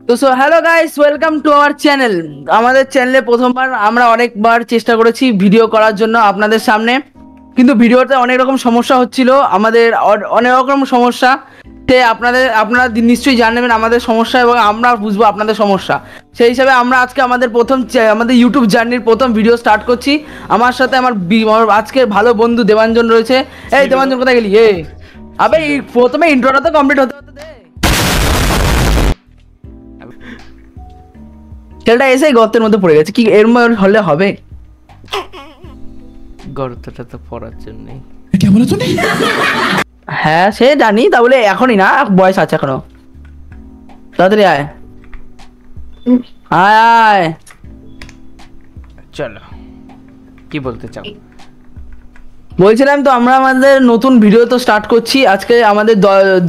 তো hello guys, welcome to our channel. আমাদের চ্যানেলে প্রথমবার আমরা অনেকবার চেষ্টা করেছি ভিডিও করার জন্য আপনাদের সামনে, কিন্তু ভিডিওতে অনেক রকম সমস্যা হচ্ছিল আমাদের, অনেক রকম সমস্যা। আপনারা নিশ্চয়ই জানবেন আমাদের সমস্যা এবং আমরা বুঝবো আপনাদের সমস্যা। সেই হিসাবে আমরা আজকে আমাদের ইউটিউব জার্নির প্রথম ভিডিও স্টার্ট করছি। আমার সাথে আমার আজকের ভালো বন্ধু দেবাঞ্জন রয়েছে। এই দেবাঞ্জন, কোথায় গেলি? আবে প্রথমে ইন্ট্রোটা তো কমপ্লিট হতে হতে দে। ছেলেটা এসেই গর্তের মধ্যে পড়ে গেছে, কি এর মধ্যে হলে হবে? গর্তটা তো পড়ার জন্যই। হ্যাঁ সে জানি, তা বলে এখনই না, বয়স আছে এখনো। তাড়াতাড়ি আয় আয় আয়। চলো, কি বলতে চাও? বলছিলাম তো আমরা আমাদের নতুন ভিডিও তো স্টার্ট করছি আজকে। আমাদের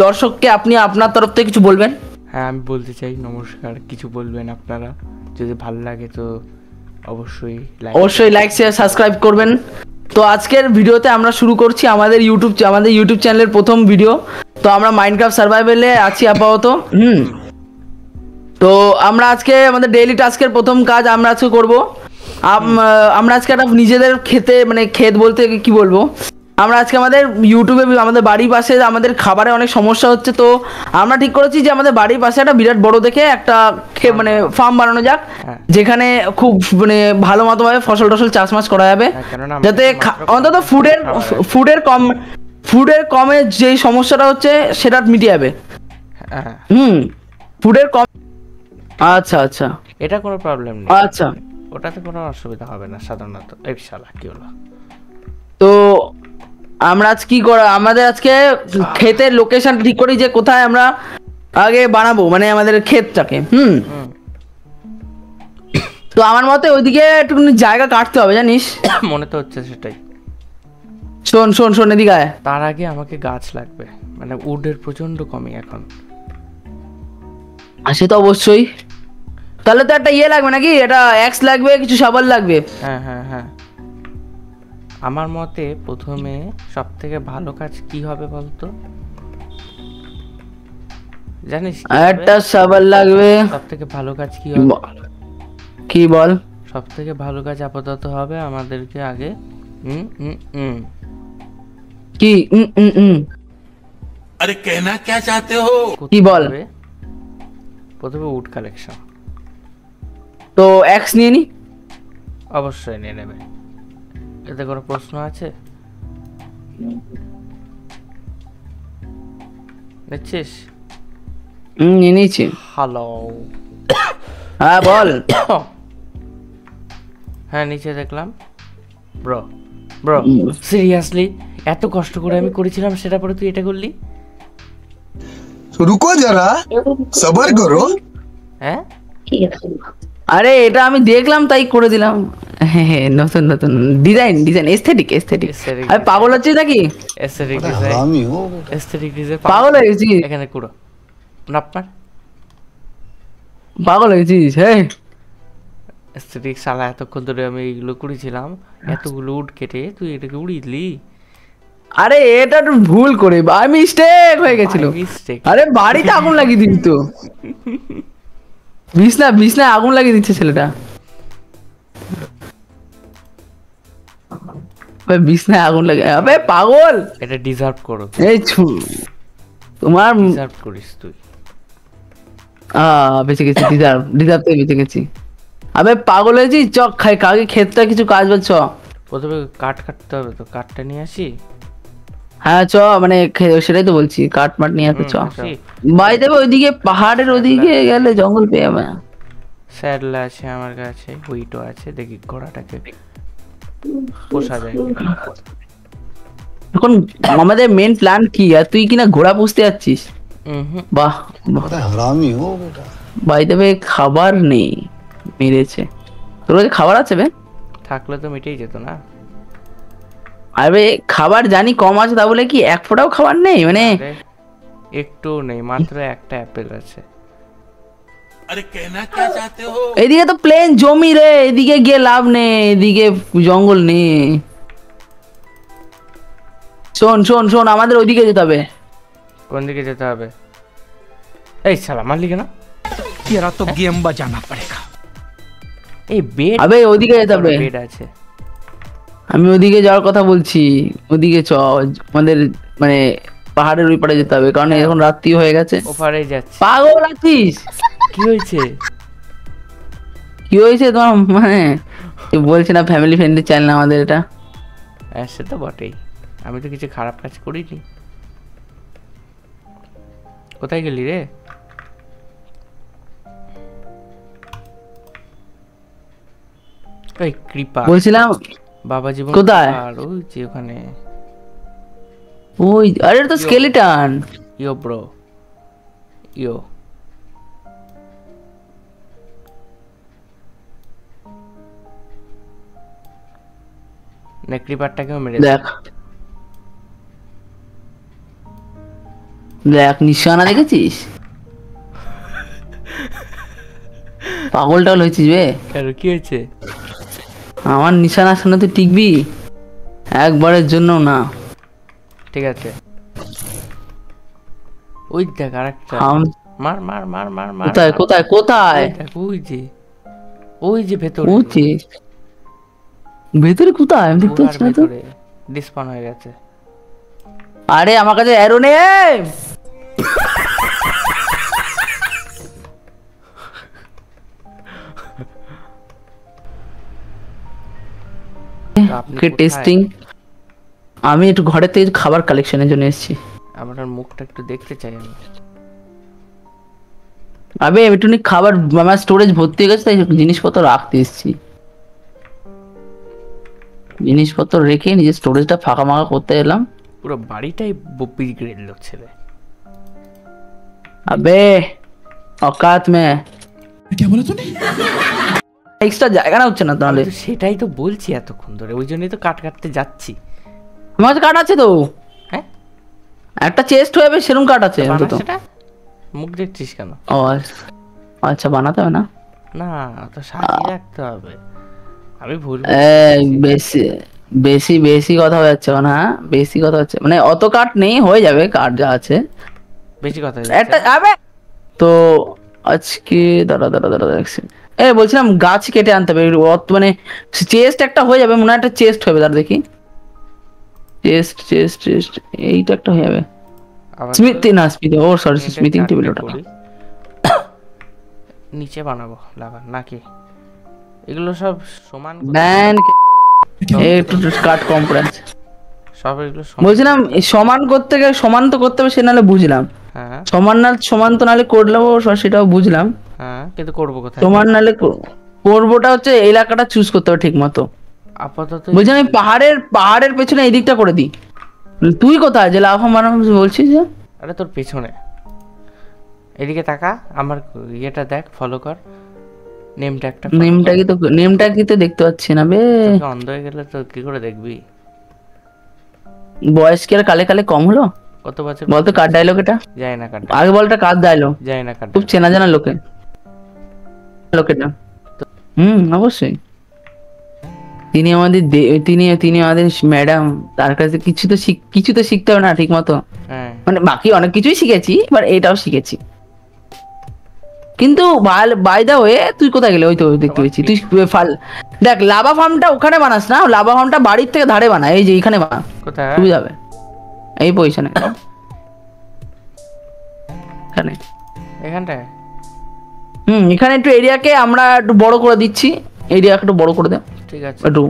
দর্শককে আপনি আপনার তরফ থেকে কিছু বলবেন? হ্যাঁ, আমি বলতে চাই নমস্কার। কিছু বলবেন আপনারা? যদি ভালো লাগে তো অবশ্যই লাইক শেয়ার সাবস্ক্রাইব করবেন। তো আজকের ভিডিওতে আমরা শুরু করছি আমাদের ইউটিউব চ্যানেলের প্রথম ভিডিও। তো আমরা মাইনক্রাফট সার্ভাইভালে আছি আপাতত। তো আমরা আজকে আমাদের ডেইলি টাস্কের প্রথম কাজ আমরা আজকে করবো। আমরা আজকে একটা নিজেদের ক্ষেত বলতে কি বলবো, আমরা আজকে আমাদের ইউটিউবে আমাদের বাড়ির পাশে আমাদের খাবারে অনেক সমস্যা হচ্ছে। তো আমরা ঠিক করেছি যে আমাদের বাড়ির পাশে একটা বিরাট বড় দেখে একটা ফার্ম বানানো যাক, যেখানে খুব ভালো মতো ভাবে ফসল চাষবাস করা যাবে, যাতে অন্তত ফুডের কমে যে সমস্যাটা হচ্ছে সেটা মিটে যাবে। ফুডের কম। আচ্ছা আচ্ছা, এটা কোনো প্রবলেম নেই। আচ্ছা, ওটাতে কোনো অসুবিধা হবে না সাধারণত। এই শালা কি হলো? তো আমরা আজ কি করা, আমাদের আজকে ক্ষেতের লোকেশন ঠিক করি যে কোথায় আমরা আগে বানাবো, মানে আমাদের ক্ষেতটাকে। তো আমার মতে ওইদিকে একটু জায়গা কাটতে হবে, জানিস? মনে তো হচ্ছে সেটাই। শোন শোন শোন, এদিকে আয়। তার আগে আমাকে গাছ লাগবে, মানে উডের প্রচন্ড কমই এখন। সে তো অবশ্যই। তাহলে তো একটা ইয়ে লাগবে নাকি, এটা এক্স লাগবে, কিছু সাবান লাগবে। হ্যাঁ হ্যাঁ হ্যাঁ, আমার মতে প্রথমে সব থেকে ভালো কাজ কি হবে বলতো? জানিস একটা সাবান লাগবে। সব থেকে ভালো কাজ কি হবে? কি বল? সব থেকে ভালো কাজ আপাতত হবে আমাদেরকে আগে কি अरे कहना क्या चाहते हो? কি বল? প্রথমে উড কালেকশন। তো এক্স নিয়ে নি। অবশ্যই নিয়ে নেবে, এতে কোনো প্রশ্ন আছে? দেখছিস? নিয়ে নিয়েছি। হ্যালো। হ্যাঁ বল। হ্যাঁ নিচে দেখলাম। ব্রো ব্রো সিরিয়াসলি এত কষ্ট করে আমি করেছিলাম, সেটা পরে তুই এটা করলি? रुको जरा सबर करो। হ্যাঁ আরে এটা আমি দেখলাম তাই করে দিলাম। হ্যাঁ নতুন নতুন ডিজাইন এস্থেটিক। আরে পাগল হচ্ছিস নাকি? Aesthetic design, aesthetic design. পাগল হয়ে গেছিস? এখানে কুড়ো আপনার পাগল হয়ে গেছিস? হ্যাঁ এস্থেটিক শালা, এতক্ষণ ধরে আমি এইগুলো করেছিলাম, এতগুলো উড কেটে তুই এটাকে উড়িয়ে দিলি। আরে এটা একটু ভুল করে মিস্টেক হয়ে গেছিল। আরে বাড়িতে আগুন লাগিয়ে দিবি তো। বিছনা আগুন লাগিয়ে দিচ্ছে ছেলেটা। বিছনায় আগুন লাগে, আবে পাগল। এটা ডিজার্ভ করো। এই তোমার ডিজার্ভ করিস তুই। বেঁচে গেছি, ডিজার্ভ থেকে বেঁচে গেছি। আবে পাগল হয়েছি, চ খাই কাকে ক্ষেতটা কিছু কাজ বলছ। প্রথমে কাঠ কাটতে হবে, তো কাঠটা নিয়ে আসি। হ্যাঁ চ, সেটাই তো বলছি, কাঠ মাঠ নিয়ে আসতে চ। বাই দেবে ওইদিকে পাহাড়ের ওইদিকে গেলে জঙ্গল পেয়ে যাবে। স্যাডলা আছে আমার কাছে, হুইটও আছে, দেখি ঘোড়াটাকে পোষা যায়। এখন আমাদের মেন প্ল্যান কি, আর তুই কিনা ঘোড়া পুষতে যাচ্ছিস? বাহ हरामी हो बेटा। বাই দেবে খাবার নেই, মেরেছে। তোর কাছে খাবার আছে বে? থাকলে তো মিটেই যেত না। আরে খাবার জানি কম আছে, তা বলে কি এক ফোঁটাও খাবার নেই? মানে একটু নেই, মাত্র একটা অ্যাপেল আছে। अरे कहना क्या चाहते हो? এদিকে তো প্লেন জমি রে, এদিকে গিয়ে লাভ নেই, এদিকে জঙ্গল নেই। শোন শোন শোন, আমাদের ওইদিকে যেতে হবে। কোন দিকে যেতে হবে? এই শালা মারলি কেন? तेरा तो गेम बजाना पड़ेगा। এই বেড, আবে ওদিকে যেতে হবে, বেড আছে। আমি ওদিকে যাওয়ার কথা বলছি, ওদিকে চ, আমাদের মানে পাহাড়ের ওই পারে যেতে হবে, কারণ এখন রাত্রি হয়ে গেছে। ওপারে যাচ্ছি। পাগল আছিস? কি হয়েছে? কি হয়েছে তোমার, মানে তুই বলছি না ফ্যামিলি ফ্রেন্ডলি চ্যানেল আমাদের এটা। হ্যাঁ সে তো বটেই, আমি তো কিছু খারাপ কাজ করিনি। কোথায় গেলি রে? ওই কৃপা বলছিলাম বাবা জীবন কোথায়? আর ওই যে ওখানে। ওই আরে এটা তো স্কেলিটন। ইয়ো ব্রো, ইয়ো। না কৃপারটাকেও মেরে দেখ দেখ নিশানা দেখেছিস? পাগল টাগল হয়েছিস বে? কেন কি হয়েছে? আমার নিশানার সামনে তুই টিকবি একবারের জন্য না। ঠিক আছে, ওই দেখ আরেকটা। মার মার মার মার মার। কোথায় কোথায় কোথায়? দেখ ওই যে ভেতরে। ওতে ভেতরে কোথায় আমি দেখতে পাচ্ছি না তো। ভেতরে ডিসপান হয়ে গেছে। আরে আমার কাছে অ্যারো নেই। আপনি ওকে কোথায়? টেস্টিং। আমি একটু ঘরের থেকে খাবার কালেকশনের জন্য এসেছি। আমার মুখটা একটু দেখতে চাই আমি। আবে একটু খাবার, আমার স্টোরেজ ভর্তি হয়ে গেছে তাই জিনিসপত্র রাখতে এসেছি। জিনিসপত্র রেখে নিজের স্টোরেজটা ফাঁকা মাকা করতে এলাম। পুরো বাড়িটাই বিগড়ে দিল ছেলে। আবে औकात में क्या बोला तूने? এক্সট্রা জায়গা না হচ্ছে না তাহলে। আমি তো সেটাই তো বলছি এতক্ষণ ধরে, ওই জন্যই তো কাটতে যাচ্ছি। আমার কাছে কাঠ আছে তো, হ্যাঁ একটা চেস্ট হয়ে যাবে সেরকম কাঠ আছে বানাস অন্তত। সেটা? মুখ দেখছিস কেন? ও আচ্ছা বানাতে হবে না। না তো সাজিয়ে রাখতে হবে। আমি ভুল বেশি বেশি বেশি কথা হয়ে যাচ্ছে না, বেশি কথা হচ্ছে, মানে অত কাঠ নেই, হয়ে যাবে কাঠ যা আছে। বেশি কথা একটা আবে তো আজকে দাঁড়া দাঁড়া দাঁড়া দেখছি। বলছিলাম গাছ কেটে আনতে হবে, মানে চেস্ট একটা হয়ে যাবে মনে হয়, একটা চেস্ট হবে, দাঁড়া দেখি। চেস্ট চেস্ট চেস্ট এইটা একটা হয়ে যাবে। স্মৃতি না স্মৃতি, ও সরি স্মৃতি টেবিল ওটা। নিচে বানাবো লাগান নাকি? এগুলো সব সমান ব্যান একটু কাট কম পড়ে আছে। সব এগুলো বলছিলাম এই সমান করতে গেলে সমান তো করতে হবে, সে নাহলে বুঝলাম। হ্যাঁ সমান তো নাহলে করলেও সেটাও বুঝলাম। হ্যাঁ কিন্তু করবো কোথায়? সমান নাহলে করবোটা হচ্ছে এলাকাটা চুজ করতে হবে ঠিক মতো। আপাতত বলছিলাম আমি পাহাড়ের পেছনে এই দিকটা করে দিই। তুই কোথায় যে লাফা মারাম বলছিস যে? আরে তোর পেছনে এদিকে তাকা, আমার ইয়েটা দেখ, ফলো কর নেমটা একটা। নেমটা কি তো দেখতে পাচ্ছি না বে। অন্ধ হয়ে গেলে তো কি করে দেখবি? বয়স কি আর কালে কালে কম হলো? কত বছর বলতো কার ডায়লগ এটা? যায় না কাট, আগে বলটা কার ডায়লগ? যায় না কাট। খুব চেনা জানা লোকেটা। অবশ্যই তিনি আমাদের তিনি আমাদের ম্যাডাম, তার কাছে কিছু তো শিখতে হবে না ঠিক মতো। হ্যাঁ মানে বাকি অনেক কিছুই শিখেছি, বাট এটাও শিখেছি। কিন্তু বাই দা ওয়ে তুই কোথায় গেলে? ওই তো দেখতে পেয়েছি তুই দেখ লাভা ফার্মটা ওখানে বানাস না, লাভা ফার্মটা বাড়ির থেকে ধারে বানা, এই যে এইখানে বানা, কোথায়? তুই যাবে এই পজিশনে এখানে। এখানটায় এখানে একটু এরিয়াকে আমরা একটু বড় করে দিচ্ছি, এরিয়া একটু বড় করে দে ঠিক আছে। একটু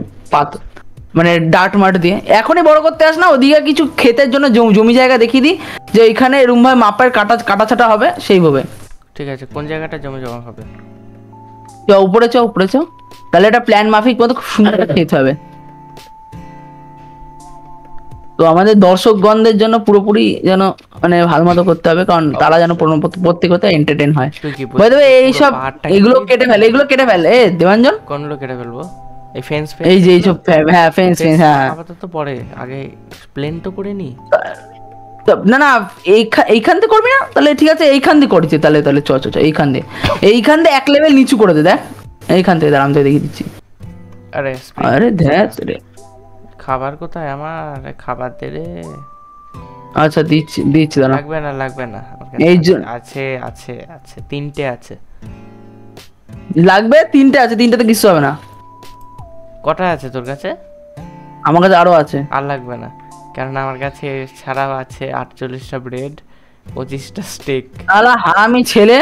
মানে ডাট মাট দিয়ে। এখনই বড় করতে আস না, ওদিকে কিছু ক্ষেতের জন্য জমি জায়গা দেখিয়ে দিই, যে এখানে এরম ভাবে মাপের কাটা ছাটা হবে সেইভাবে। ঠিক আছে, কোন জায়গাটা জমা হবে? উপরে চ, তাহলে এটা প্ল্যান মাফিক মতো খুব সুন্দর খেতে হবে। তো আমাদের দর্শকগণদের জন্য পুরোপুরি যেন মানে ভালো মতো করতে হবে, কারণ তারা যেন প্রত্যেকটা এন্টারটেইন হয়। বাই দ্য ওয়ে এইসব এগুলো কেটে ফেলে দেবাঞ্জন। কোনগুলো কেটে ফেলবো? এই ফেন্স এই যে এইসব, হ্যাঁ ফেন্স হ্যাঁ আপাতত পরে, আগে প্লেন তো করে নি। না এইখান থেকে করবি না? তাহলে ঠিক আছে এইখান দিয়ে করেছি, তাহলে চ এইখান দিয়ে এক লেভেল নিচু করে দে। দেখ এইখান থেকে দাঁড়াম দেখিয়ে দিচ্ছি। আরে দেখ রে খাবার কোথায় আমার? খাবার দে রে। আচ্ছা দিচ্ছি দিচ্ছি দাঁড়া। লাগবে না লাগবে না, আমার এই কাছে যে- আছে আছে আছে 3টে আছে। লাগবে 3টে আছে, 3টেতে কিছু হবে না। কটা আছে তোর কাছে? আমার কাছে আরো আছে। আর লাগবে না, কারণ আমার কাছে ছাড়াও আছে 48টা ব্রেড, 25টা স্টেক। আলা হারামি ছেলে,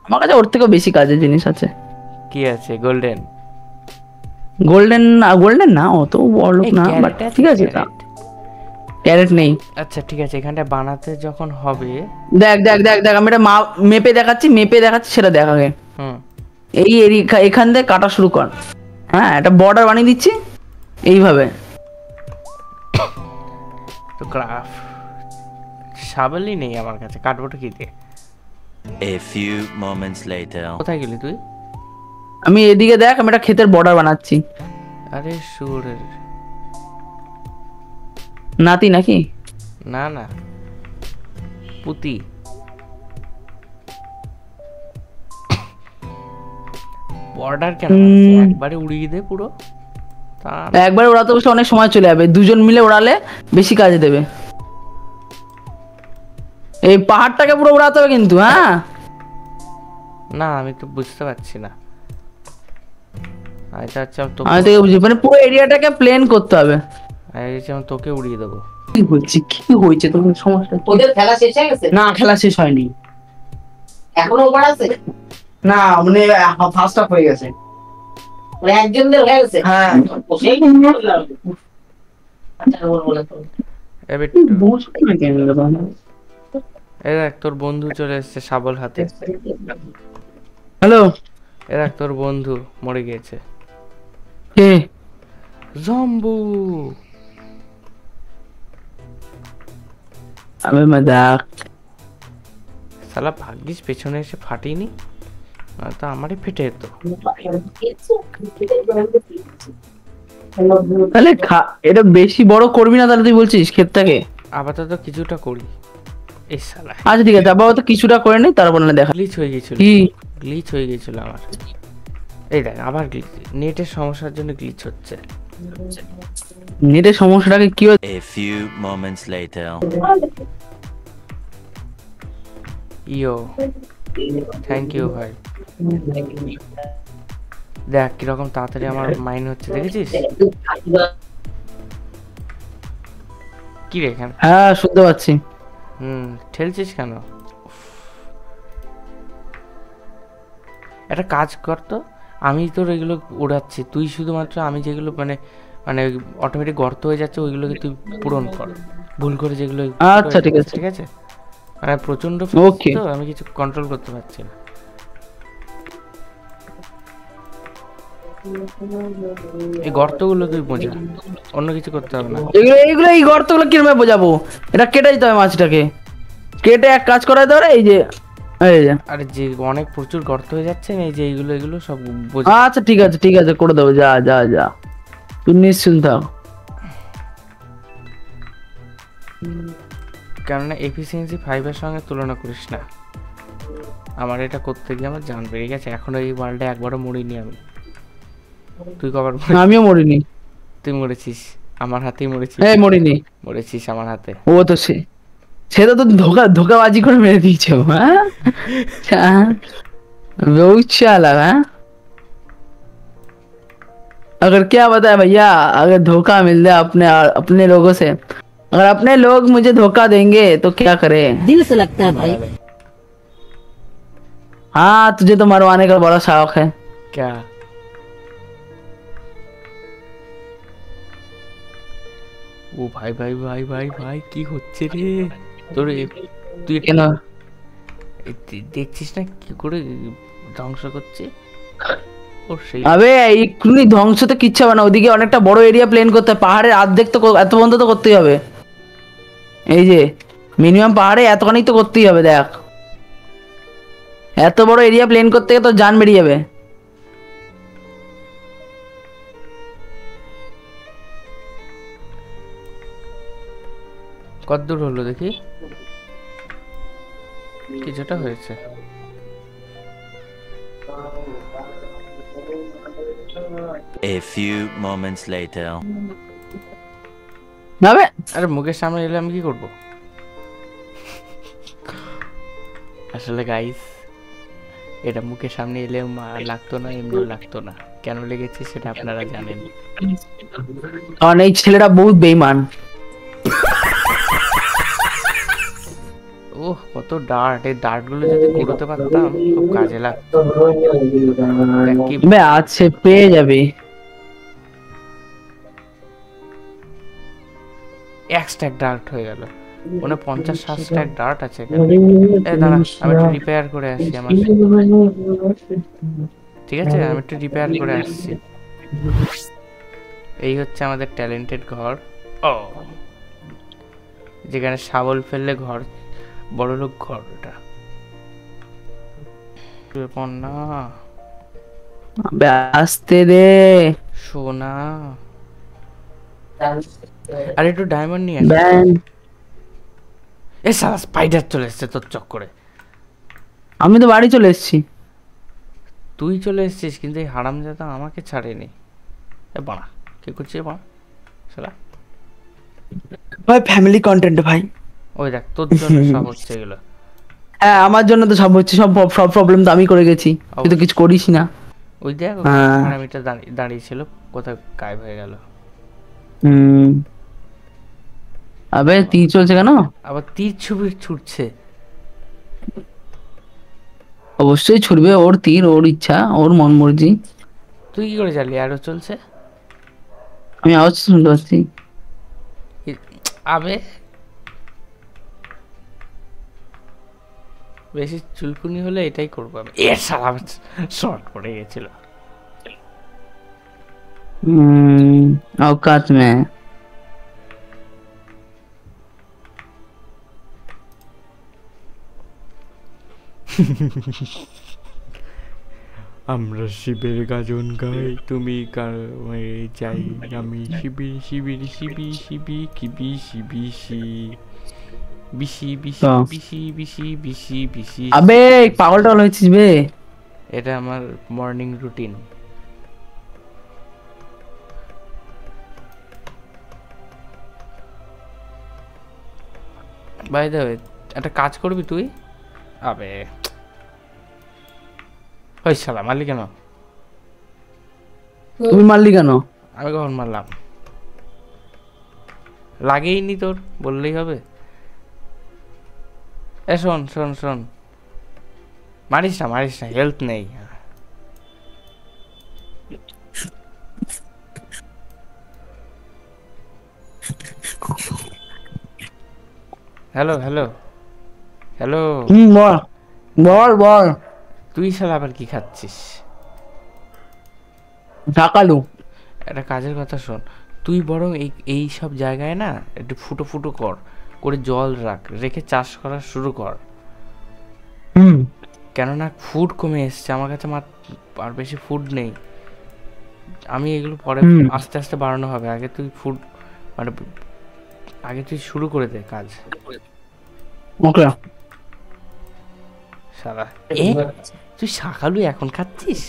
আমার কাছে ওর থেকেও বেশি কাজের জিনিস আছে। কি আছে? গোল্ডেন? গোল্ডেন গোল্ডেন না, অত বড় লোক না, বাট ঠিক আছে। ক্যারেট নেই। আচ্ছা ঠিক আছে, এখানটা বানাতে যখন হবে। দেখ দেখ দেখ দেখ, আমি এটা মেপে দেখাচ্ছি, সেটা দেখ আগে। হুম। এই এখান থেকে কাটা শুরু কর। হ্যাঁ, একটা বর্ডার বানিয়ে দিচ্ছি এইভাবে। তো ক্রাফট শাবলই নেই আমার কাছে, কাটবোটা কি দিয়ে? A few moments later. কোথায় গেলি তুই? আমি এদিকে দেখ, আমি একটা ক্ষেতের বর্ডার বানাচ্ছি। আরে সুরের নাতি নাকি? না না, পুতি। বর্ডার কেন বানাচ্ছিস? একবারে উড়িয়ে দে পুরো। তা একবার ওড়াতে বসলে অনেক সময় চলে যাবে, দুজন মিলে ওড়ালে বেশি কাজে দেবে। এই পাহাড়টাকে পুরো উড়াতে হবে কিন্তু, হ্যাঁ। না, আমি তো বুঝতে পারছি না। আচ্ছা আচ্ছা, আমি থেকে বুঝি, মানে পুরো এরিয়াটাকে প্লেন করতে হবে। আমি তোকে উড়িয়ে দেবো। কি হয়েছে তোমার সমস্যা? ওদের খেলা শেষ হয়ে গেছে? না, খেলা শেষ হয়নি। এখনো ওভার আছে? না, মানে ফার্স্ট হাফ হয়ে গেছে। মানে একজনদের হয়ে গেছে? হ্যাঁ। সেই আচ্ছা বলে তো। এবার এই দেখ, তোর বন্ধু চলে এসেছে শাবল হাতে। হ্যালো, এই দেখ, তোর বন্ধু মরে গিয়েছে। কে? জম্বু। আবে মজাক। শালা ভাগ্যিস পেছনে এসে ফাটিনি, তো আমারই ফেটে যেত। তাহলে এটা বেশি বড় করবি না তাহলে, তুই বলছিস ক্ষেতটাকে? আপাতত কিছুটা করি। এই শালা আচ্ছা ঠিক আছে, আপাতত কিছুটা করে নি, তারপর না দেখা। গ্লিচ হয়ে গেছিল, কি গ্লিচ হয়ে গেছিল আমার। এই দেখ আবার গ্লিচ, নেটের সমস্যার জন্য গ্লিচ হচ্ছে। নেটের সমস্যাটাকে কি হচ্ছে? A few moments later. Yo, thank you ভাই। দেখ কিরকম তাড়াতাড়ি আমার মাইন্ড হচ্ছে, দেখেছিস? কি রে এখানে? হ্যাঁ, শুনতে পাচ্ছি। ঠেলছিস কেন? একটা কাজ কর তো, আমি তোর এগুলো উড়াচ্ছি, তুই শুধুমাত্র আমি যেগুলো মানে মানে অটোমেটিক গর্ত হয়ে যাচ্ছে ওইগুলোকে তুই পূরণ কর, ভুল করে যেগুলো আচ্ছা ঠিক আছে। ঠিক আছে। মানে প্রচন্ড Okay. তো আমি কিছু কন্ট্রোল করতে পারছি না। এই গর্তগুলো তুই বোঝা, অন্য কিছু করতে হবে না। এই গর্তগুলো কিরমে বোঝাবো? এটা কেটে দিতে হবে, মাছটাকে কেটে এক কাজ করাতে হবে। এই যে আরে যে অনেক প্রচুর গর্ত হয়ে যাচ্ছে না, এই যে এগুলো সব বোঝা। আচ্ছা ঠিক আছে ঠিক আছে, করে দেবো। যা যা যা, তুই নিশ্চিন্ত থাক। কেননা এফিসিয়েন্সি 5 এর সঙ্গে তুলনা করিস না। আমার এটা করতে গিয়ে আমার জান বেরিয়ে গেছে, এখনো এই ওয়ার্ল্ডে একবারও মরিনি আমি। তুই কবার আমিও মরিনি। তুই মরেছিস আমার হাতেই, মরেছিস। হ্যাঁ, মরিনি। মরেছিস আমার হাতে। ও তো সেটা তো ধোকাবাজি করে মেরে দিয়েছে। হ্যাঁ, बहुत चालाक है। अगर क्या बताए भैया, अगर धोखा मिल जाए अपने लोगों से, अगर अपने लोग मुझे धोखा देंगे तो क्या करे? दिल से लगता है भाई। हाँ, तुझे तो मरवाने का बड़ा शौक है। क्या? ও ভাই ভাই ভাই ভাই ভাই, কি হচ্ছে রে তোর? তুই কেন? দেখছিস না কি করে ধ্বংস করছে ও? সেই আবে এক্ষুনি ধ্বংস তো কিচ্ছু হবে না, ওদিকে অনেকটা বড় এরিয়া প্লেন করতে হবে, পাহাড়ের অর্ধেক তো এত পর্যন্ত তো করতেই হবে। এই যে মিনিমাম পাহাড়ে এতখানি তো করতেই হবে। দেখ এত বড় এরিয়া প্লেন করতে গিয়ে তো জান বেরিয়ে যাবে। কতদূর হলো দেখি? কিছুটা হয়েছে। A few moments later. যাবে আরে মুখের সামনে এলে আমি কি করব? আসলে গাইস, এটা মুখের সামনে এলেও লাগতো না, এমনিও লাগতো না। কেন লেগেছে সেটা আপনারা জানেন। কারণ এই ছেলেটা বহুত বেইমান। ওহ, কত ডার্ট! এই ডার্ট গুলো যদি কুড়োতে পারতাম খুব কাজে লাগতো। দেখ কি বে আছে, পেয়ে যাবে। এক স্ট্যাক ডার্ট হয়ে গেল। মনে 50-60 স্ট্যাক ডার্ট আছে এখানে। দাঁড়া, আমি একটু রিপেয়ার করে আসি আমার। ঠিক আছে, আমি একটু রিপেয়ার করে আসছি। এই হচ্ছে আমাদের ট্যালেন্টেড ঘর। ও, যেখানে শাবল ফেললে ঘর, বড়লোক ঘর। এটা না, আসতে দে সোনা। আর একটু ডায়মন্ড নিয়ে আস। ব্যান। এ সালা, স্পাইডার চলে এসছে তোর চক্করে। আমি তো বাড়ি চলে এসেছি। তুই চলে এসেছিস, কিন্তু এই হারামজাদা আমাকে ছাড়েনি। এ বাড়া, কি করছিস বাড়া শালা? ভাই ফ্যামিলি কন্টেন্ট ভাই। ওই দেখ, তোর জন্য সব হচ্ছে এগুলো। হ্যাঁ, আমার জন্য তো সব হচ্ছে, সব সব প্রবলেম তো আমি করে গেছি, তুই তো কিছু করিস না। ওই দেখ, হ্যাঁ। হারামিটা দাঁড়িয়ে ছিল, কোথায় গায়েব হয়ে গেল। আবে তীর চলছে কেন? আবার তীর ছবি ছুটছে। অবশ্যই ছুটবে, ওর তীর, ওর ইচ্ছা, ওর মন মর্জি। তুই কি করে জানলি আরো চলছে? আমি আওয়াজ শুনতে পাচ্ছি। আবে বেশি চুলকুনি হলে এটাই করবো আমি। এ শালা, শর্ট পড়ে গেছিল। औकात में। আমরা শিবের গাজন গাই, তুমি চাই, আমি শিবির শিবির শিবি শিবি কিবি শিবি শি বিশি বিশি বিশি বিশি বিশি বিশি। আবে পাগল টাগল হয়েছিস বে? এটা আমার morning routine. By the way, একটা কাজ করবি তুই? আবে ওই শালা, মারলি কেন? তুমি মারলি কেন? আমি কখন মারলাম? লাগেইনি তোর, বললেই হবে। এ শোন শোন শোন, মারিস না মারিস না, হেলথ নেই। হ্যালো হ্যালো হ্যালো, বল বল বল। তুই শালা আবার কি খাচ্ছিস? ঢাকালু। একটা কাজের কথা শোন, তুই বরং এই সব জায়গায় না একটু ফুটো ফুটো করে জল রেখে চাষ করা শুরু কর। কেননা ফুড কমে এসছে আমার কাছে, আর বেশি ফুড নেই। আমি এগুলো পরে আস্তে আস্তে বাড়ানো হবে। আগে তুই ফুড, মানে আগে তুই শুরু করে দে কাজ। ওকে সারা তুই শাকালু এখন খাচ্ছিস?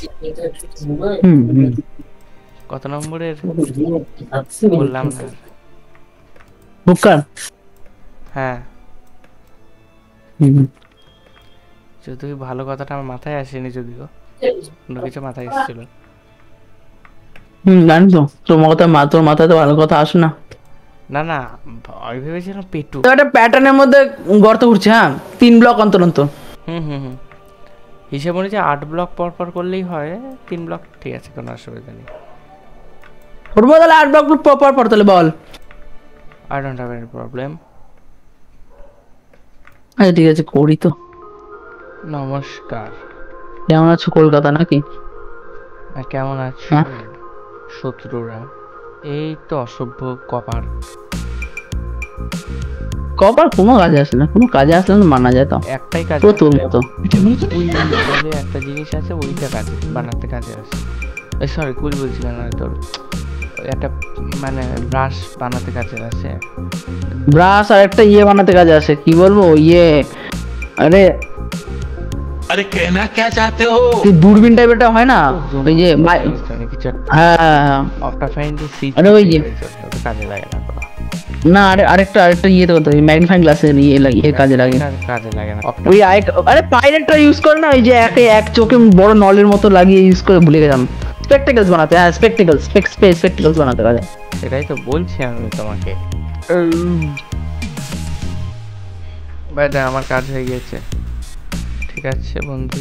কত নম্বরের বললাম না? বুকার। হ্যাঁ, তুই ভালো কথাটা আমার মাথায় আসেনি, যদিও অন্য কিছু মাথায় এসেছিল। জানি তো, তোর মাথায় তো ভালো কথা আসে না। না না, আমি ভেবেছিলাম পেটু। তো একটা প্যাটার্নের মধ্যে গর্ত ঘুরছে। হ্যাঁ, 3 ব্লক অন্তর অন্তর। হুম, হিসেব অনুযায়ী 8 ব্লক পর পর করলেই হয়। 3 ব্লক ঠিক আছে, কোনো অসুবিধা নেই। করবো তাহলে 8 ব্লক পর পর, তাহলে বল। I don't have any problem. আচ্ছা ঠিক আছে, করি তো। নমস্কার, কেমন আছো? কলকাতা নাকি? কেমন আছো শত্রুরা? এই তো অসভ্য কপার। কপার কোনো কাজে আসে না, কোনো কাজে আসলে না মানা যায় তো। একটাই কাজ, পুরো তোর মতো। কুইল বলে একটা জিনিস আছে, ওইটা কাজ বানাতে কাজে আসে। সরি, কুইল বলছি না, তোর একটা মানে ব্রাশ বানাতে কাজে আসে। ব্রাশ আর একটা ইয়ে বানাতে কাজে আসে, কি বলবো ইয়ে, আরে अरे कहना क्या चाहते हो? দূরবীন টাইপেরটা হয় না, ওই যে কিছু হ্যাঁ অফটা ফাইন্ড সি, আরে ওই যে কাজে লাগে না কোনো। না আরেকটা ইয়ে তো ম্যাগনিফাইং গ্লাসের ইয়ে কাজে লাগে। কাজে লাগে না। ওই আরে পাইরেটটা ইউজ করে না, ওই যে এক চোখে বড় নলের মতো লাগিয়ে ইউজ করে, ভুলে গেলাম। স্পেকটেকলস বানাতে, হ্যাঁ স্পেকটেকলস বানাতে কাজে। সেটাই তো বলছি আমি তোমাকে। ভাই আমার কাজ হয়ে গেছে। ঠিক আছে বন্ধু,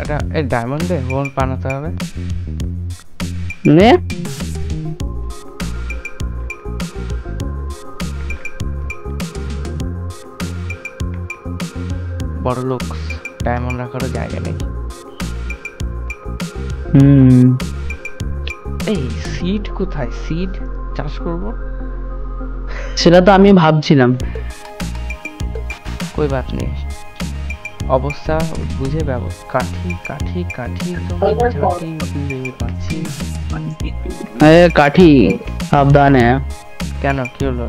এটা এই ডায়মন্ডে হোল বানাতে হবে। নে বড় লোক ডায়মন্ড রাখারও জায়গা নেই। এই সিড কোথায়? সিড চাষ করব, সেটা তো আমি ভাবছিলাম। কই বাত নেই, অবস্থা বুঝে ব্যবস্থা। কাঠি কাঠি কাঠি তোমার ঝাঁটি দিলে বাঁচি। কাঠি সাবধানে। কেন কি হলো?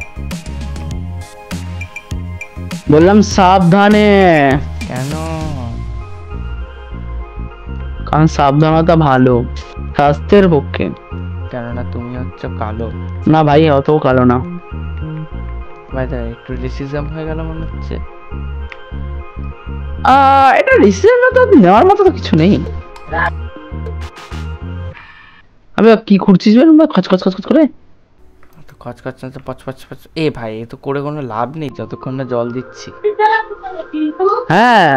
বললাম সাবধানে, কেন? কারণ সাবধানতা ভালো স্বাস্থ্যের পক্ষে। কেননা তুমি হচ্ছে কালো। না ভাই, অত কালো না ভাই। একটু রেসিজম হয়ে গেল মনে হচ্ছে। এটা রিসিভ তো নেওয়ার মতো তো কিছু নেই। আমি কি খুঁড়ছিস খচখচ খচখচ করে? খচখচ না তো পচপচ পচ। এ ভাই, এ তো করে কোনো লাভ নেই যতক্ষণ না জল দিচ্ছি। হ্যাঁ,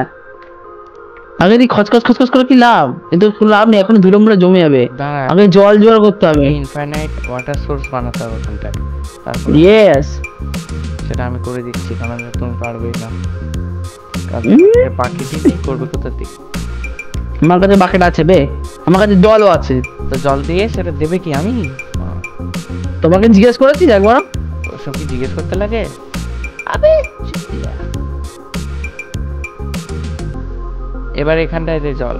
আগে দি খচখচ খচখচ করে কি লাভ? কিন্তু কোনো লাভ নেই, এখন বিলম্বে জমে যাবে। আগে জল জোগাড় করতে হবে। ইনফাইনাইট ওয়াটার সোর্স বানাতে হবে ওখানটায়। তারপর ইয়েস, সেটা আমি করে দিচ্ছি, কারণ তুমি পারবেই না। বাকিটি করবে কোথা থেকে? আমার কাছে বাকেট আছে বে, আমার কাছে জলও আছে। তো জল দিয়ে সেটা দেবে কি আমি? তোমাকে জিজ্ঞেস করেছি একবার। ওসব কি জিজ্ঞেস করতে লাগে? আবে এবার এখানটায় দে জল।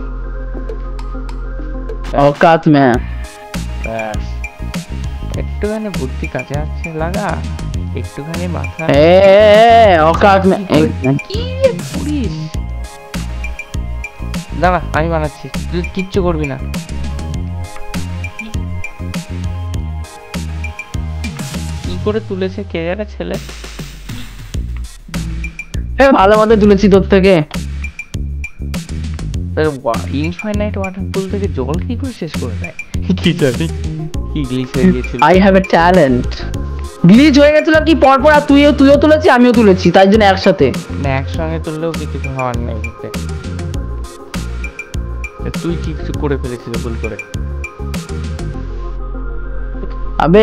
औकात में। ব্যাস, একটুখানি বুদ্ধি কাজে আছে লাগা, একটুখানি মাথা। औकात में। কি পুলিশ? দাঁড়া, আমি বানাচ্ছি, তুই কিচ্ছু করবি না। কি করে তুলেছে কে জানে ছেলে? ভালো মতো তুলেছি তোর থেকে। ইনফাইনাইট ওয়াটার পুল থেকে জল কি করে শেষ করে দেয় কি জানি, কি গ্লিচ হয়ে গিয়েছিল। I have a talent. Glitch হয়ে গেছিল কি পরপর, আর তুইও তুলেছি আমিও তুলেছি, তাই জন্য একসাথে। না একসঙ্গে তুললেও কিছু হওয়ার নেই। তুই কি কিছু করে ফেলেছিল ভুল করে? আবে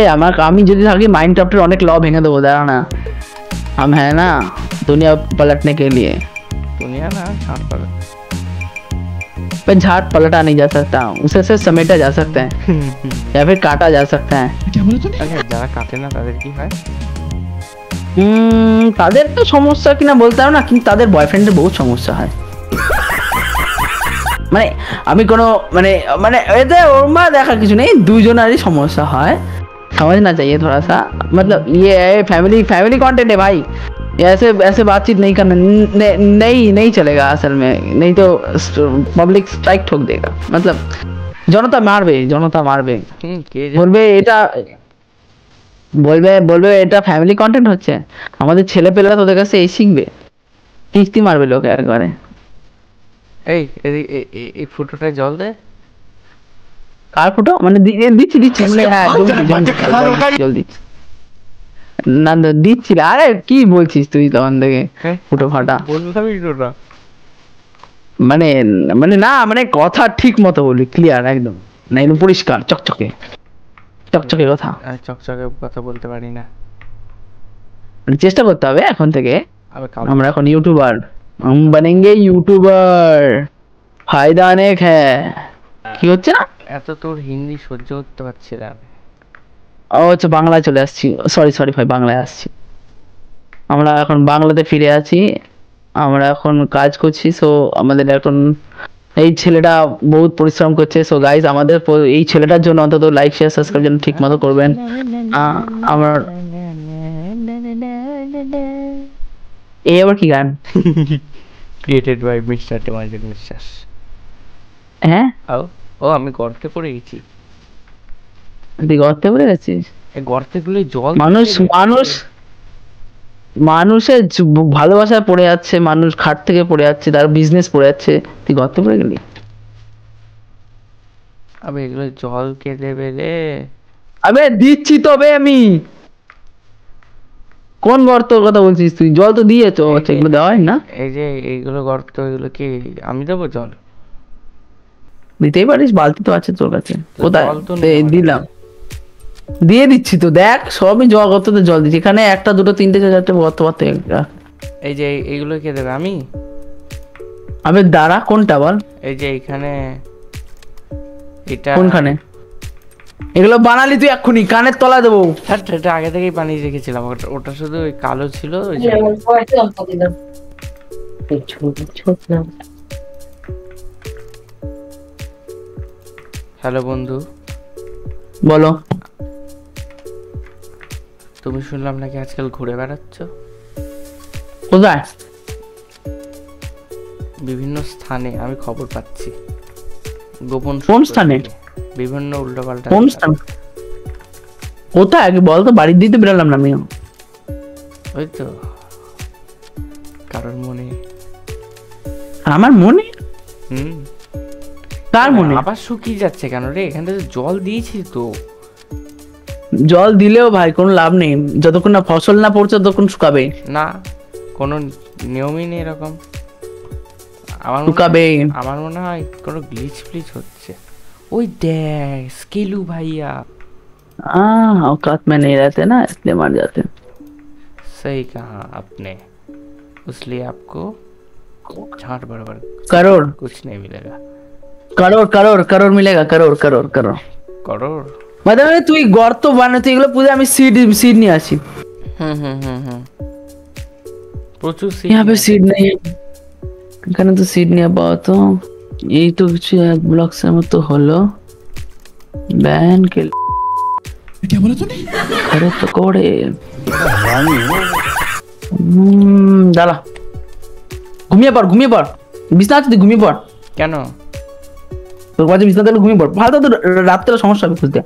আমি যদি থাকি মাইনক্রাফটের অনেক ল ভেঙে দেবো, দাঁড়া না। हम है ना दुनिया पलटने के लिए। दुनिया ना झाट पलट, पे झाट पलटा नहीं जा सकता, उसे सिर्फ समेटा जा सकता है या फिर काटा जा सकता है। আচ্ছা যারা কাটে না তাদের কি হয়? তাদের তো সমস্যা কিনা বলতে পারো না, কিন্তু তাদের বয়ফ্রেন্ডের বহুত সমস্যা হয়। মানে আমি কোনো মানে এতে ওর মা দেখার কিছু নেই, দুজনেরই সমস্যা হয়। समझना चाहिए थोड़ा सा, मतलब ये है फैमिली कंटेंट है भाई, ऐसे बातचीत नहीं करना, नहीं चलेगा असल में, नहीं तो पब्लिक स्ट्राइक ठोक देगा। मतलब जनता मारবে বলবে এটা ফ্যামিলি কন্টেন্ট হচ্ছে, আমাদের ছেলেপেলেরা তোদের কাছে এই শিখবে, কিস্তি মারবে লোকে একবারে। এই ফুটোটায় জল দে। কার ফুটো? মানে দিচ্ছি হ্যাঁ জল দিচ্ছি না, দিচ্ছি। আরে কি বলছিস তুই তখন থেকে? ফুটো ফাটা বললামই তো। মানে না, মানে কথা ঠিক মতো বলি, ক্লিয়ার একদম, না একদম পরিষ্কার চকচকে কথা। চকচকে কথা বলতে পারি না, চেষ্টা করতে হবে এখন থেকে। আমরা এখন ইউটিউবার, हम बनेंगे यूट्यूबर, फायदा अनेक है। কি হচ্ছে না? এত তোর হিন্দি সহ্য করতে পারছি না। আচ্ছা বাংলায় চলে আসছি, সরি ভাই, বাংলায় আসছি। আমরা এখন বাংলাতে ফিরে আছি, আমরা এখন কাজ করছি। সো আমাদের এখন এই ছেলেটা বহুত পরিশ্রম করছে। সো গাইস, আমাদের এই ছেলেটার জন্য অন্তত লাইক শেয়ার সাবস্ক্রাইব যেন ঠিক মতো করবেন। আমার এই আবার কি গান? ক্রিয়েটেড বাই মিস্টার টেমাজিক বিশ্বাস। হ্যাঁ ও আমি গর্তে পড়ে গেছি। তুই গর্তে পড়ে গেছিস? এই গর্তগুলো জল মানুষ মানুষের ভালোবাসায় পড়ে যাচ্ছে, মানুষ খাট থেকে পড়ে যাচ্ছে, তার বিজনেস পড়ে যাচ্ছে, তুই গর্তে পড়ে গেলি। আবে এগুলো জল কে দেবে রে? আবে দিচ্ছি তবে আমি। কোন গর্তর কথা বলছিস তুই? জল তো দিয়েছো, এগুলো দেওয়া হয় না? এই যে এইগুলো গর্ত, এগুলো কি আমি দেবো জল? দিতেই পারিস, বালতি তো আছে তোর কাছে। কোথায়? জল তো নেই আমার দিলাম, দিয়ে দিচ্ছি তো। দেখ সবই জল, গর্ততে জল দিচ্ছি। এখানে একটা দুটো তিনটে চারটে গর্ত পাতে। এই যে এইগুলো কে দেবে? আমি? আবে দাঁড়া, কোনটা বল? এই যে এইখানে, এটা কোনখানে? এগুলো বানালি তুই এক্ষুনি, কানের তলায় দেবো। হ্যাঁ, এটা আগে থেকেই বানিয়ে রেখেছিলাম। ওটা শুধু ওই কালো ছিল ওই যে। হ্যালো বন্ধু, বলো। তুমি শুনলাম নাকি আজকাল ঘুরে বেড়াচ্ছ কোথায়? বিভিন্ন স্থানে। আমি খবর পাচ্ছি গোপন কোন সূত্র স্থানে? থেকে। বিভিন্ন উল্টোপাল্টা কোন স্থান? কোথায় আগে বল তো, বাড়ির দিতে বেরোলাম না আমিও। ওই তো কারোর মনে। আমার মনে? হুম, কার মনে? আবার শুকিয়ে যাচ্ছে কেন রে? এখান থেকে জল দিয়েছি তো। জল দিলেও ভাই কোনো লাভ নেই, যতক্ষণ না ফসল না পড়ছে ততক্ষণ শুকাবে। না, কোনো নিয়মই নেই এরকম। শুকাবে। আমার মনে হয় কোনো গ্লিচ ফ্লিচ হচ্ছে। ওই দেখ স্কেলু ভাইয়া। औकात में नहीं रहते ना, इसलिए मर जाते। सही कहा आपने, इसलिए आपको झाट बराबर करोड़ कुछ नहीं मिलेगा। करोड़ करोड़ करोड़ मिलेगा, करोड़ करोड़ करोड़। करोड़? मतलब তুই গর্ত বানাতে এগুলো পুজো, আমি সিড নিয়ে আসি। হুম প্রচুর seed यहाँ पे নিয়ে सीड नहीं है, এখানে তো সিড নিয়ে পাওয়া। তো এই তো কিছু এক ব্লকসের মতো হলো। ব্যান কে क्या बोला तूने? खड़े पकोड़े। দাঁড়া, ঘুমিয়ে পড় বিছনা আছে, তুই ঘুমিয়ে পড়। কেন? তোর কাছে বিছনা তাহলে ঘুমিয়ে পড়, ভালো তো রাত্রে সমস্যা হবে খুঁজতে।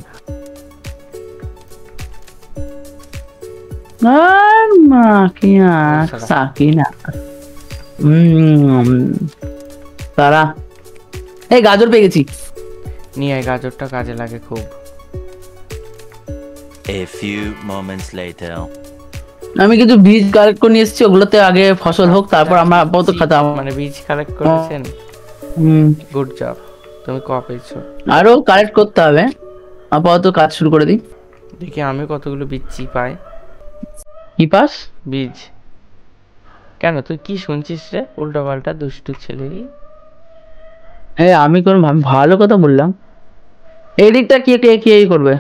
আর মা কি সাকিনা। তারা এই গাজর পেয়ে গেছি। নিয়ে আয়, গাজরটা কাজে লাগে খুব। A few moments later. আমি কিছু বীজ কালেক্ট করে নিয়ে এসেছি, ওগুলোতে আগে ফসল হোক, তারপর আমরা আপাতত খাতাম। মানে বীজ কালেক্ট করেছেন? Good job. তুমি ক পেয়েছো? আরো কালেক্ট করতে হবে, আপাতত কাজ শুরু করে দিই। দেখি আমি কতগুলো বীজ পাই। কি পাস? বীজ? কেন তুই কি শুনছিস রে উল্টো পাল্টা দুষ্টু ছেলে? আমি কোন ভালো কথা বললাম? এই দিকটা কে কে কে করবে?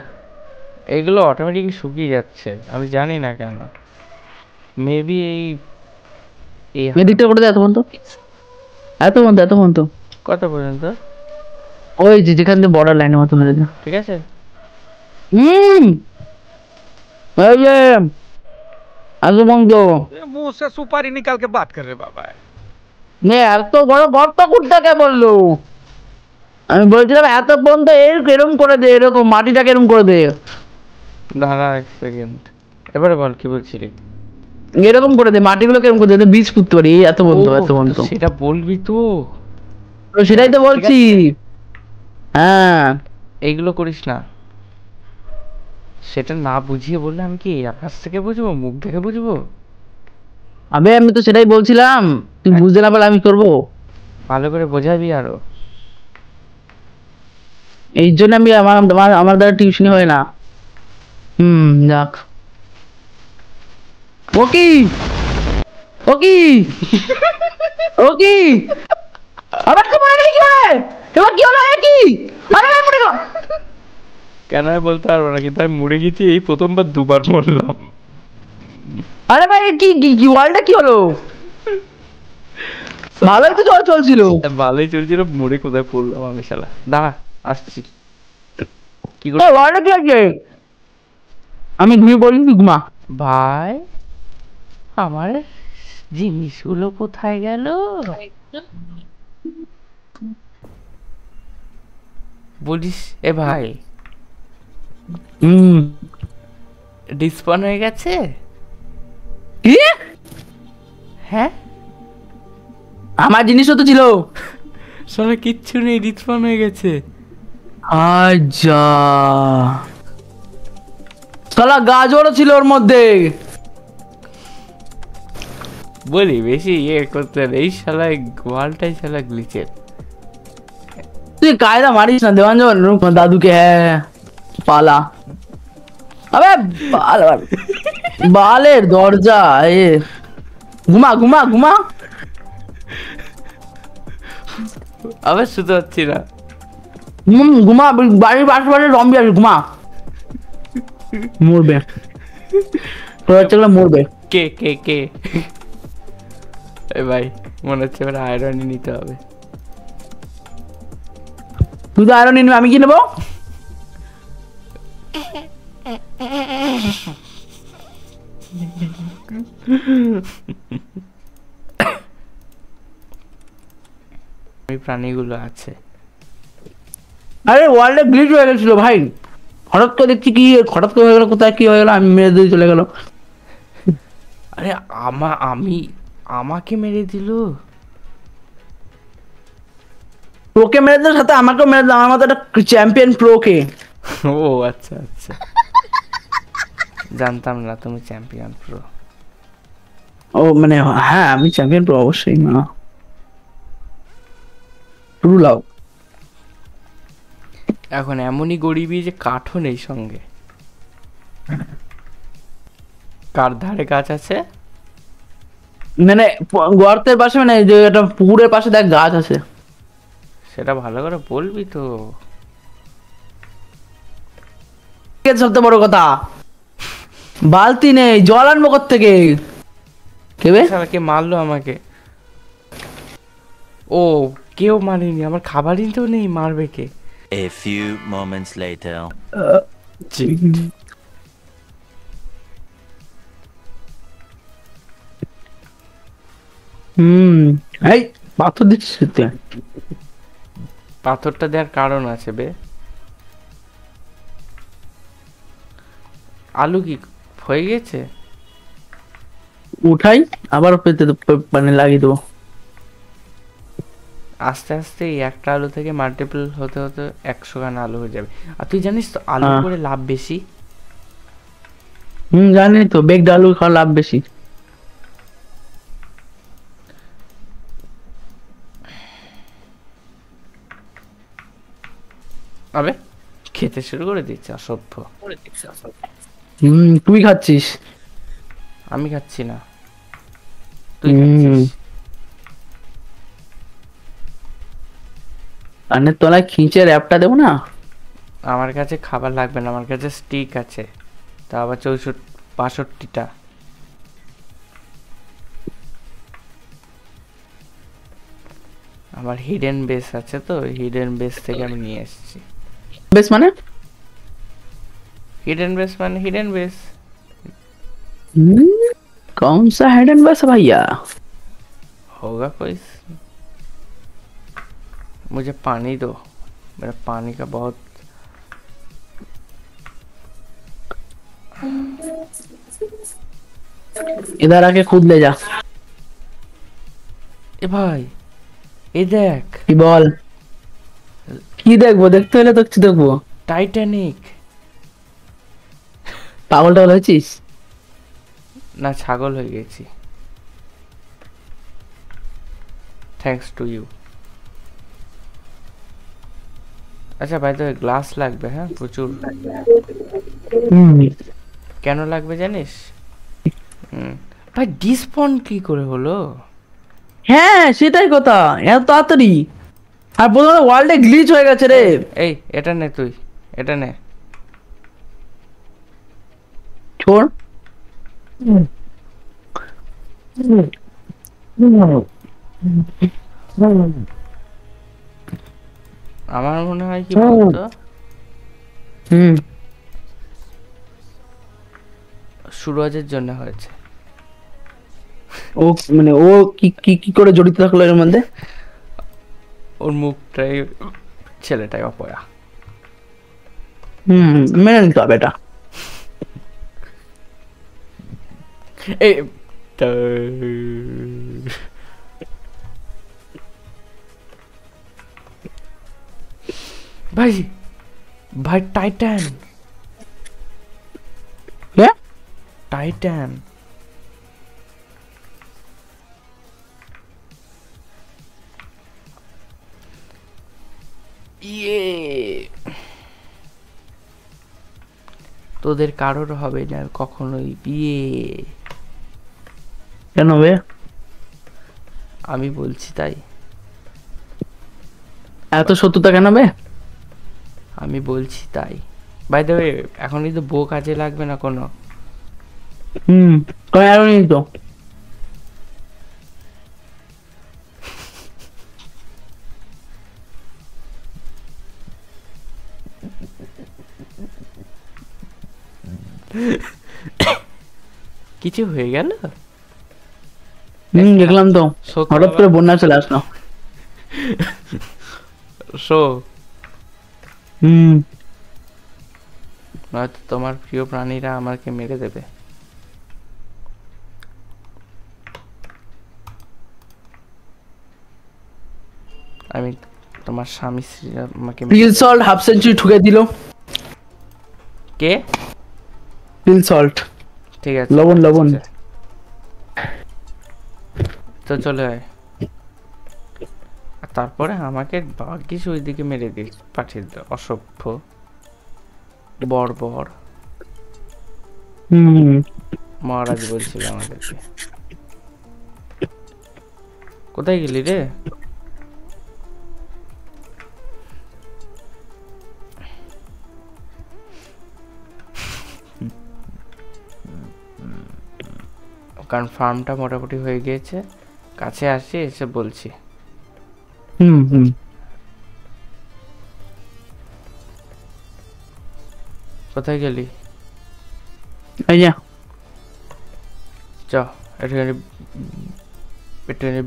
এগুলো অটোমেটিক শুকিয়ে যাচ্ছে, আমি জানি না কেন। মেবি এই দিকটা করে দে। এত পর্যন্ত কত পর্যন্ত? ওই যে যেখান থেকে বর্ডার লাইনের মতো হয়ে যায়। ঠিক আছে। এই যে আজু বন্ধ, मुंह से सुपारी निकाल के बात कर रहे बाबा। এত বড় গর্ত করতে কে বললো? আমি বলছিলাম এত পর্যন্ত এরকম করে দে, এরকম মাটিটাকে এরকম করে দে। দাঁড়া এক সেকেন্ড, এবারে বল কি বলছিলি? এরকম করে দে, মাটিগুলোকে এরকম করে দে, বীজ পুঁততে পারি। এত পর্যন্ত সেটা বলবি তো। সেটাই তো বলছি। হ্যাঁ, এইগুলো করিস না। সেটা না বুঝিয়ে বললে আমি কি আকাশ থেকে বুঝবো, মুখ দেখে বুঝবো? আমি তো সেটাই বলছিলাম, তুই বুঝতে না পারলে আমি করবো? ভালো করে বোঝাবি আরো। এই জন্য আমি আমার দ্বারা টিউশনি হয় না। যাক। ওকি আবার কি মারলি? কি হয় এবার? কি হলো? কি আরে আমি পড়ে গেলাম। কেন আমি বলতে পারবো না, কিন্তু আমি মরে গেছি এই প্রথমবার দুবার মরলাম। আরে ভাই কি কি ওয়ালটা কি হলো? ভালোই তো চলছিল। ভালোই চলছিল, মরে কোথায় পড়লাম আমি শালা। দাঁড়া আসছি। কি করে ওয়ালটা কি আছে? আমি ঘুমিয়ে পড়ি, তুই ঘুমা। ভাই আমার জিনিসগুলো কোথায় গেল? বলিস এ ভাই, ডিসপন হয়ে গেছে? কি? হ্যাঁ আমার জিনিসও তো ছিল। শালা কিচ্ছু নেই, ডিসপন হয়ে গেছে। আচ্ছা শালা গাজরও ছিল ওর মধ্যে। বলি বেশি ইয়ে করতে হবে, এই শালা ওয়ালটাই শালা গ্লিচের। তুই কায়দা মারিস না দেবাঞ্জন, দাদুকে হ্যাঁ পালা। আবে বালের দরজা এ, ঘুমা ঘুমা ঘুমা। আবার শুতে পারছি না। ঘুমা, বাড়ির পাশে রম্বি আছে, ঘুমা। মরবে মরবে। কে কে কে এ ভাই মনে হচ্ছে এবার আয়রনই নিতে হবে। তুই তো আয়রন নিবি, আমি কি নেবো? ওই প্রাণীগুলো আছে। আরে ওয়ার্ল্ডে গ্লিচ হয়ে গেছিল ভাই, হঠাৎ করে দেখছি কি হঠাৎ করে হয়ে গেল, কোথায় কি হয়ে গেল, আমি মেরে দিয়ে চলে গেল। আরে আমাকে মেরে দিল। প্রোকে মেরে দিল, সাথে আমাকেও মেরে দিল। আমার মতো একটা চ্যাম্পিয়ন প্রোকে। ও আচ্ছা আচ্ছা, জানতাম না তুমি চ্যাম্পিয়ন প্রো। ও মানে হ্যাঁ আমি চ্যাম্পিয়ন প্রো অবশ্যই না। True love. এখন এমনই গরিবি যে কাঠও নেই সঙ্গে। কার ধারে গাছ আছে? মানে গর্তের পাশে, মানে যে একটা পুকুরের পাশে দেখ গাছ আছে। সেটা ভালো করে বলবি তো। সবচেয়ে বড় কথা, বালতি নেই, জল আনবো কোত্থেকে? কেবে কে মারলো আমাকে? ও কেউ মারেনি, আমার খাবার নিতেও নেই, মারবে কে? A few moments later. এই পাথর দিচ্ছিস তুই? পাথরটা দেওয়ার কারণ আছে বে। আলু কি হয়ে গেছে? উঠাই আবার পেতে মানে লাগিয়ে দেবো। আস্তে আস্তে এই একটা আলু থেকে মাল্টিপল হতে হতে 100 খান আলু হয়ে যাবে। আর তুই জানিস তো আলু করে লাভ বেশি। জানি তো, বেগড আলু খাওয়া লাভ বেশি। আবে খেতে শুরু করে দিচ্ছে অসভ্য। তুই খাচ্ছিস? আমি খাচ্ছি না, তুই খাচ্ছিস। কানের তলায় খিঁচে র্যাপটা দেবো না? আমার কাছে খাবার লাগবে না, আমার কাছে স্টিক আছে, তা আবার 62টা। আমার হিডেন বেস আছে, তো হিডেন বেস থেকে আমি নিয়ে এসেছি। বেশ মানে हिडन बेस माने हिडन बेस। कौन सा हिडन बेस भैया? होगा कोई। मुझे पानी दो, मेरा पानी का बहुत। इधर आके खुद ले जा। ए भाई ए देख কি বল? কি দেখবো? দেখতে হলে তো কিছু দেখবো। টাইটানিক। পাগল টাগল হয়েছিস? না ছাগল হয়ে গেছি। Thanks to you. আচ্ছা ভাই তো গ্লাস লাগবে, হ্যাঁ প্রচুর। কেন লাগবে জানিস? ভাই ডিসপন কি করে হলো? হ্যাঁ সেটাই কথা, এত তাড়াতাড়ি। আর প্রথমে ওয়ার্ল্ডে গ্লিচ হয়ে গেছে রে। এই এটা নে, তুই এটা নে। छोड़। আমার মনে হয় কি বলতো, সুরজের জন্য হয়েছে। ও মানে ও কি কি কি করে জড়িত থাকলো এর মধ্যে? ওর মুখটাই ছেলেটাই অপয়া। মেনে নিতে হবে এটা। এই ভাই ভাই টাইটান হ্যাঁ টাইটান ইয়ে তোদের কারোর হবে না কখনোই বিয়ে কেন বে আমি বলছি তাই এত শত্রুতা কেন বে আমি বলছি তাই বাই দ্য ওয়ে এখন কিন্তু বউ কাজে লাগবে না কোনো তুমি আরো নিই তো কিছু হয়ে গেল দেখলাম তো সত্যি হঠাৎ করে বন্যা চলে আসলো শো হুম নয়তো তোমার প্রিয় প্রাণীরা আমাকে মেরে দেবে আমি তোমার স্বামী স্ত্রীরা আমাকে পিল সল্ট হাফ সেঞ্চুরি ঠুকে দিল কে পিল সল্ট ঠিক আছে লবণ লবণ তো চলে আয় আর তারপরে আমাকে ভাগ্যিস ওইদিকে মেরে দিয়ে পাঠিয়ে দিল অসভ্য বর্বর মহারাজ বলছিল আমাদেরকে কোথায় গেলি রে কারণ ফার্মটা মোটামুটি হয়ে গিয়েছে কাছে আসি এসে বলছি কোথায় গেলি এই যা চ এখানে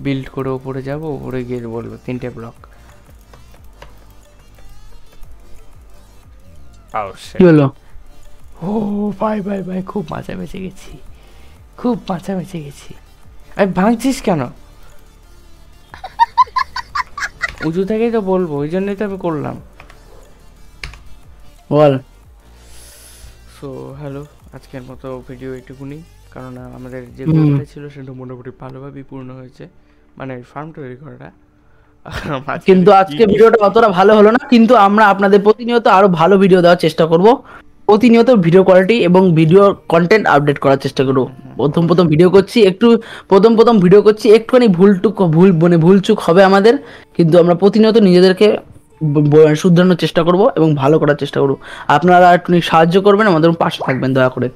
বিল্ড করে উপরে যাবো উপরে গিয়ে বলবো 3টে ব্লক কি হলো ও ভাই ভাই ভাই খুব মাথা বেঁচে গেছি খুব মাথা বেঁচে গেছি আরে ভাঙছিস কেন উঁচু থেকেই তো বলবো ওই জন্যই তো আমি করলাম বল সো হ্যালো আজকের মতো ভিডিও এটুকুনি কারণ আমাদের যে গোলটা ছিল সেটা মোটামুটি ভালোভাবেই পূর্ণ হয়েছে মানে ফার্ম তৈরি করাটা কিন্তু আজকে ভিডিওটা অতটা ভালো হলো না কিন্তু আমরা আপনাদের প্রতিনিয়ত আরো ভালো ভিডিও দেওয়ার চেষ্টা করব প্রতিনিয়ত ভিডিও কোয়ালিটি এবং ভিডিও কন্টেন্ট আপডেট করার চেষ্টা করব প্রথম ভিডিও করছি একটু প্রথম ভিডিও করছি একটুখানি ভুলচুক হবে আমাদের কিন্তু আমরা প্রতিনিয়ত নিজেদেরকে শুধরানোর চেষ্টা করব এবং ভালো করার চেষ্টা করব আপনারা একটু সাহায্য করবেন আমাদের পাশে থাকবেন দয়া করে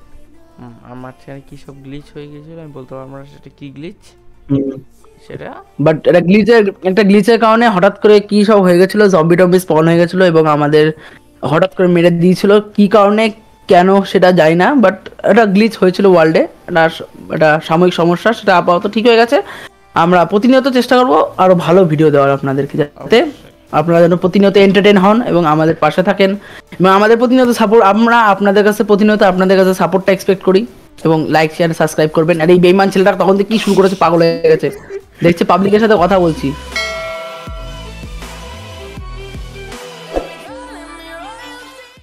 আমার ছেলে কি সব গ্লিচ হয়ে গেছিল আমি বলতে পারবো না সেটা কি গ্লিচ সেটা বাট একটা গ্লিচের কারণে হঠাৎ করে কি সব হয়ে গেছিল জম্বি টম্বি স্পন হয়ে গেছিল এবং আমাদের হঠাৎ করে মেরে দিয়েছিল কি কারণে কেন সেটা জানি না বাট একটা গ্লিচ হয়েছিল ওয়ার্ল্ডে এটা সাময়িক সমস্যা সেটা আপাতত ঠিক হয়ে গেছে আমরা প্রতিনিয়ত চেষ্টা করব আরো ভালো ভিডিও দেওয়ার আপনাদেরকে যাতে আপনারা যেন প্রতিনিয়ত এন্টারটেইন হন এবং আমাদের পাশে থাকেন এবং আমাদের প্রতিনিয়ত সাপোর্ট আমরা আপনাদের কাছে প্রতিনিয়ত আপনাদের কাছে সাপোর্টটা এক্সপেক্ট করি এবং লাইক শেয়ার সাবস্ক্রাইব করবেন আর এই বেইমান ছেলেটা তখন থেকে কি শুরু করেছে পাগল হয়ে গেছে দেখছে পাবলিকের সাথে কথা বলছি